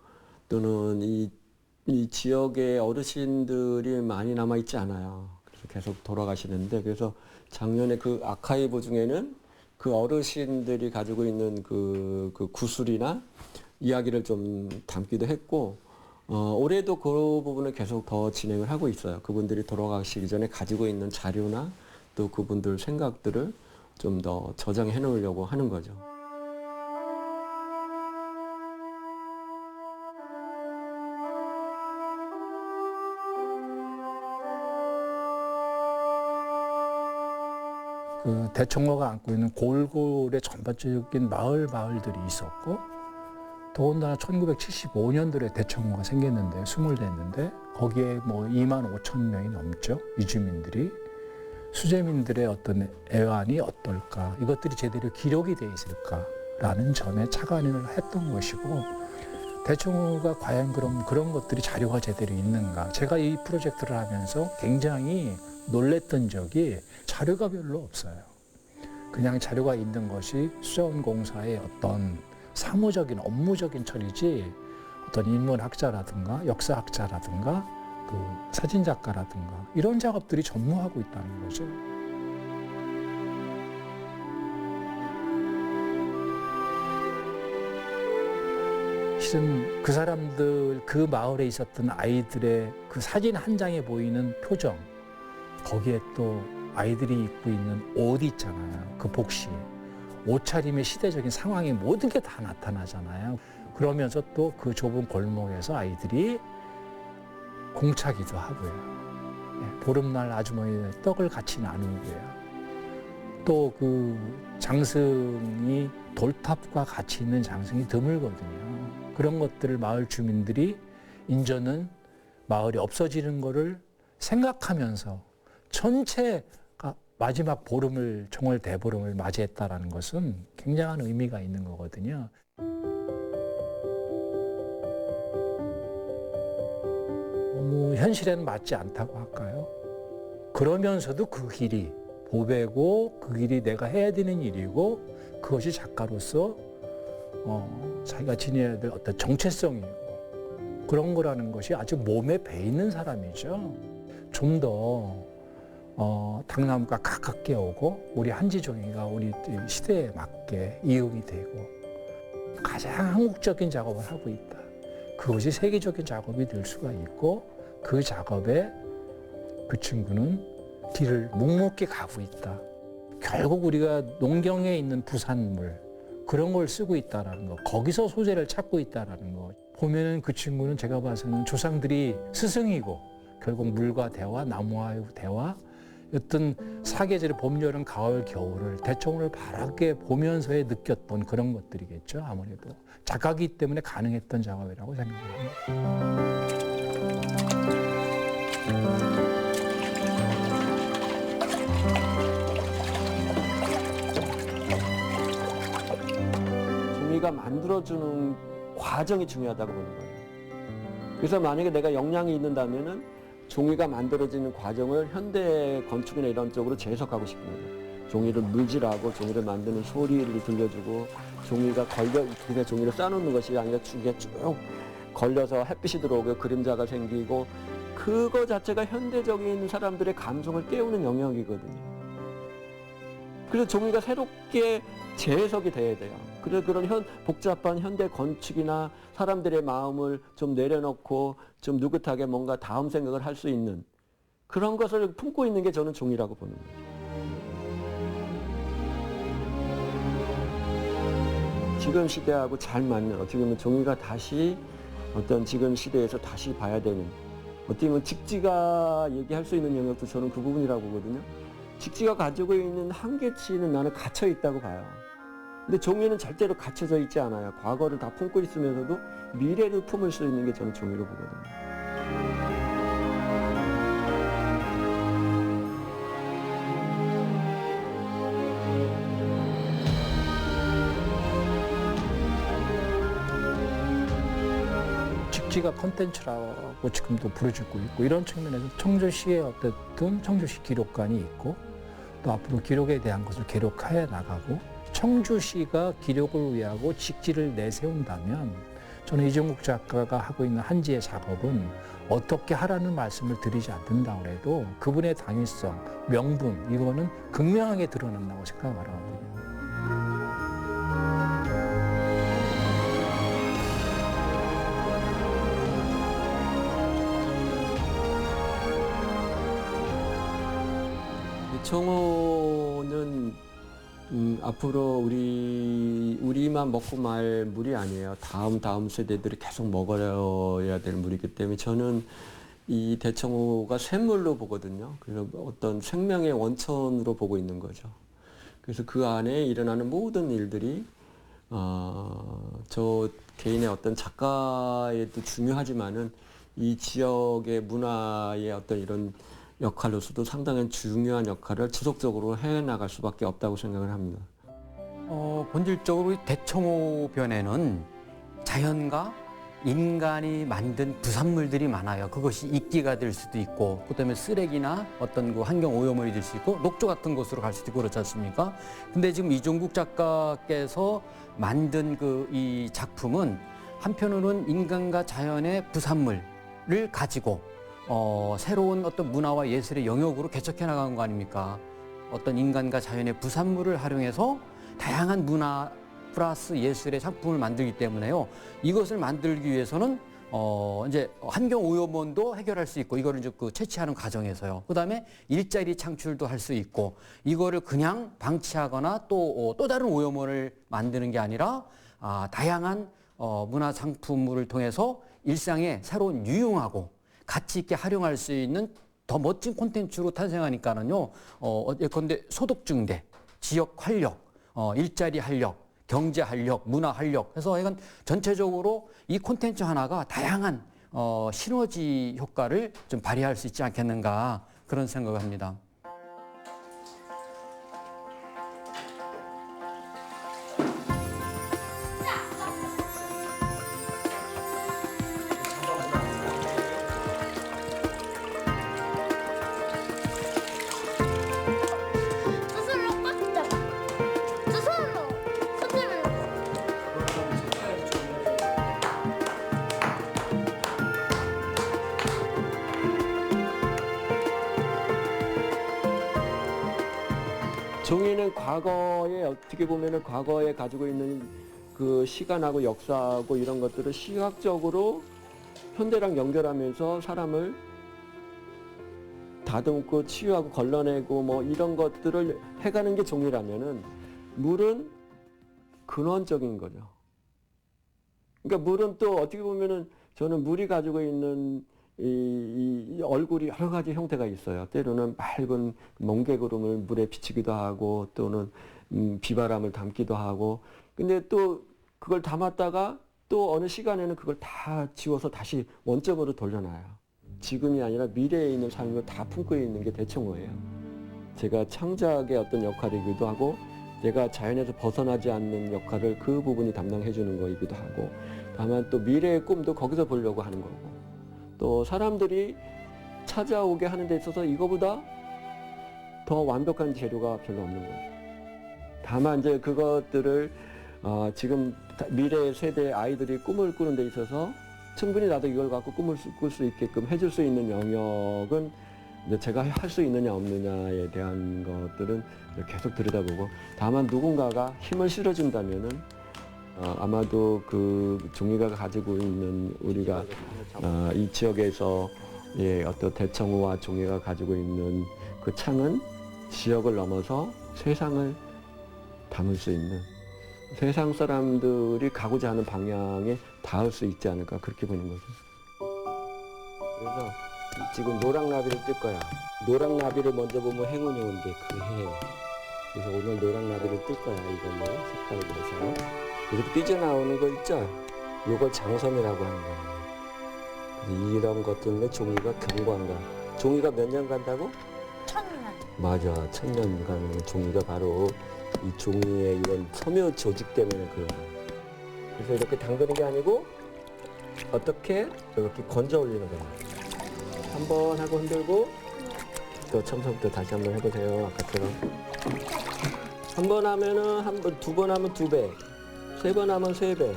또는 이 지역의 어르신들이 많이 남아 있지 않아요. 그래서 계속 돌아가시는데 그래서 작년에 그 아카이브 중에는 그 어르신들이 가지고 있는 그 구술이나 이야기를 좀 담기도 했고 올해도 그 부분을 계속 더 진행을 하고 있어요. 그분들이 돌아가시기 전에 가지고 있는 자료나 또 그분들 생각들을 좀 더 저장해 놓으려고 하는 거죠. 그 대청호가 안고 있는 골골의 전반적인 마을들이 있었고 더군다나 1975년도에 대청호가 생겼는데 스물 됐는데 거기에 뭐 2만 5천 명이 넘죠. 이주민들이. 수재민들의 어떤 애환이 어떨까 이것들이 제대로 기록이 돼 있을까라는 점에 착안을 했던 것이고 대청호가 과연 그런 것들이 자료가 제대로 있는가 제가 이 프로젝트를 하면서 굉장히 놀랬던 적이 자료가 별로 없어요. 그냥 자료가 있는 것이 수자원공사의 어떤 사무적인 업무적인 처리지 어떤 인문학자라든가 역사학자라든가 그 사진작가라든가 이런 작업들이 전무하고 있다는 거죠. 실은 그 사람들 그 마을에 있었던 아이들의 그 사진 한 장에 보이는 표정 거기에 또 아이들이 입고 있는 옷 있잖아요. 그 복시 옷차림의 시대적인 상황이 모든 게 다 나타나잖아요. 그러면서 또 그 좁은 골목에서 아이들이 공차기도 하고요. 보름날 아주머니의 떡을 같이 나누고요. 또 그 장승이 돌탑과 같이 있는 장승이 드물거든요. 그런 것들을 마을 주민들이 인저는 마을이 없어지는 거를 생각하면서 전체가 마지막 보름을 정월 대보름을 맞이했다라는 것은 굉장한 의미가 있는 거거든요. 너무 현실에는 맞지 않다고 할까요? 그러면서도 그 길이 보배고 그 길이 내가 해야 되는 일이고 그것이 작가로서 자기가 지녀야 될 어떤 정체성이고 그런 거라는 것이 아주 몸에 배 있는 사람이죠. 좀 더 당나무가 가깝게 오고 우리 한지종이가 우리 시대에 맞게 이용이 되고 가장 한국적인 작업을 하고 있다. 그것이 세계적인 작업이 될 수가 있고 그 작업에 그 친구는 길을 묵묵히 가고 있다. 결국 우리가 농경에 있는 부산물 그런 걸 쓰고 있다라는 거, 거기서 소재를 찾고 있다라는 거. 보면은 그 친구는 제가 봐서는 조상들이 스승이고 결국 물과 대화, 나무와의 대화, 어떤 사계절의 봄, 여름, 가을, 겨울을 대청호를 바라게 보면서에 느꼈던 그런 것들이겠죠. 아무래도 작가이기 때문에 가능했던 작업이라고 생각합니다. 종이가 만들어주는 과정이 중요하다고 보는 거예요. 그래서 만약에 내가 역량이 있는다면은 종이가 만들어지는 과정을 현대 건축이나 이런 쪽으로 재해석하고 싶은 거예요. 종이를 물질하고 종이를 만드는 소리를 들려주고 종이가 그냥 종이를 쌓아놓는 것이 아니라 이게 쭉 걸려서 햇빛이 들어오고 그림자가 생기고 그거 자체가 현대적인 사람들의 감성을 깨우는 영역이거든요. 그래서 종이가 새롭게 재해석이 돼야 돼요. 그래서 그런 복잡한 현대 건축이나 사람들의 마음을 좀 내려놓고 좀 느긋하게 뭔가 다음 생각을 할 수 있는 그런 것을 품고 있는 게 저는 종이라고 보는 거예요. 지금 시대하고 잘 맞는 어떻게 보면 종이가 다시 어떤 지금 시대에서 다시 봐야 되는 어떻게 보면 직지가 얘기할 수 있는 영역도 저는 그 부분이라고 보거든요. 직지가 가지고 있는 한계치는 나는 갇혀 있다고 봐요. 근데 종이는 절대로 갇혀져 있지 않아요. 과거를 다 품고 있으면서도 미래를 품을 수 있는 게 저는 종이로 보거든요. 직지가 콘텐츠라고 지금도 부르짖고 있고 이런 측면에서 청주시의 어쨌든 청주시 기록관이 있고 또 앞으로 기록에 대한 것을 기록해 나가고 청주시가 기록을 위하고 직지를 내세운다면 저는 이종국 작가가 하고 있는 한지의 작업은 어떻게 하라는 말씀을 드리지 않는다고 해도 그분의 당위성, 명분 이거는 극명하게 드러난다고 생각하거든요. 청호는 앞으로 우리만 먹고 말 물이 아니에요. 다음 세대들이 계속 먹어야 될 물이기 때문에 저는 이 대청호가 샘물로 보거든요. 그래서 어떤 생명의 원천으로 보고 있는 거죠. 그래서 그 안에 일어나는 모든 일들이 저 개인의 어떤 작가에도 중요하지만은 이 지역의 문화의 어떤 이런 역할로서도 상당히 중요한 역할을 지속적으로 해나갈 수밖에 없다고 생각을 합니다. 본질적으로 대청호변에는 자연과 인간이 만든 부산물들이 많아요. 그것이 이끼가 될 수도 있고, 그다음에 쓰레기나 어떤 그 환경 오염물이 될 수 있고, 녹조 같은 곳으로 갈 수도 있고 그렇지 않습니까? 근데 지금 이종국 작가께서 만든 이 작품은 한편으로는 인간과 자연의 부산물을 가지고 새로운 어떤 문화와 예술의 영역으로 개척해 나간 거 아닙니까? 어떤 인간과 자연의 부산물을 활용해서 다양한 문화 플러스 예술의 작품을 만들기 때문에요. 이것을 만들기 위해서는 이제 환경 오염원도 해결할 수 있고 이거를 이제 채취하는 과정에서요. 그다음에 일자리 창출도 할 수 있고 이거를 그냥 방치하거나 또 다른 오염원을 만드는 게 아니라 다양한 문화 상품물을 통해서 일상에 새로운 유용하고 가치 있게 활용할 수 있는 더 멋진 콘텐츠로 탄생하니까는요. 예컨대 소득 증대, 지역 활력, 일자리 활력, 경제 활력, 문화 활력 해서 약간 전체적으로 이 콘텐츠 하나가 다양한 시너지 효과를 좀 발휘할 수 있지 않겠는가 그런 생각을 합니다. 종이는 과거에 어떻게 보면은 과거에 가지고 있는 그 시간하고 역사하고 이런 것들을 시각적으로 현대랑 연결하면서 사람을 다듬고 치유하고 걸러내고 뭐 이런 것들을 해가는 게 종이라면은 물은 근원적인 거죠. 그러니까 물은 또 어떻게 보면은 저는 물이 가지고 있는 이 얼굴이 여러 가지 형태가 있어요. 때로는 맑은 멍게구름을 물에 비치기도 하고 또는 비바람을 담기도 하고 근데 또 그걸 담았다가 또 어느 시간에는 그걸 다 지워서 다시 원점으로 돌려놔요. 지금이 아니라 미래에 있는 삶을 다 품고 있는 게 대청호예요. 제가 창작의 어떤 역할이기도 하고 얘가 자연에서 벗어나지 않는 역할을 그 부분이 담당해 주는 거이기도 하고, 다만 또 미래의 꿈도 거기서 보려고 하는 거고, 또 사람들이 찾아오게 하는 데 있어서 이거보다 더 완벽한 재료가 별로 없는 거예요. 다만 이제 그것들을 지금 미래 세대 아이들이 꿈을 꾸는 데 있어서 충분히 나도 이걸 갖고 꿈을 꿀 수 있게끔 해줄 수 있는 영역은 이제 제가 할 수 있느냐 없느냐에 대한 것들은 계속 들여다보고, 다만 누군가가 힘을 실어준다면은 아마도 그 종이가 가지고 있는 우리가 이 지역에서 어떤 대청호와 종이가 가지고 있는 그 창은 지역을 넘어서 세상을 담을 수 있는, 세상 사람들이 가고자 하는 방향에 닿을 수 있지 않을까, 그렇게 보는 거죠. 그래서 지금 노랑나비를 뜰 거야. 노랑나비를 먼저 보면 행운이 온대, 그 해에. 그래서 오늘 노랑나비를 뜰 거야, 이걸로 색깔을 내서. 이렇게 삐져나오는 거 있죠? 이걸 장섬이라고 하는 거예요. 이런 것들은 종이가 견고한 거야. 종이가 몇 년 간다고? 1000년. 맞아, 1000년 가는 종이가 바로 이 종이의 이런 섬유 조직 때문에 그런 거야. 그래서 이렇게 담그는 게 아니고 어떻게 이렇게 건져 올리는 거야. 한 번 하고 흔들고, 또 처음부터 다시 한번 해보세요. 아까처럼. 한 번 하면은 한 번, 두 번 하면 2배, 3번 하면 3배.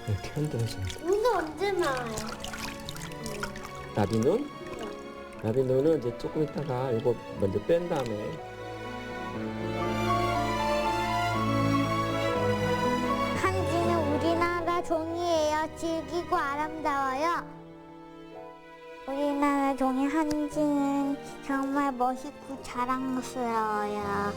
이렇게 흔들어서. 눈은 언제 나와요? 나비눈? 나비눈은 이제 조금 있다가 이거 먼저 뺀 다음에. 한지는 우리나라 종이에요. 질기고 아름다워요. 우리나라 종이 한지는 정말 멋있고 자랑스러워요.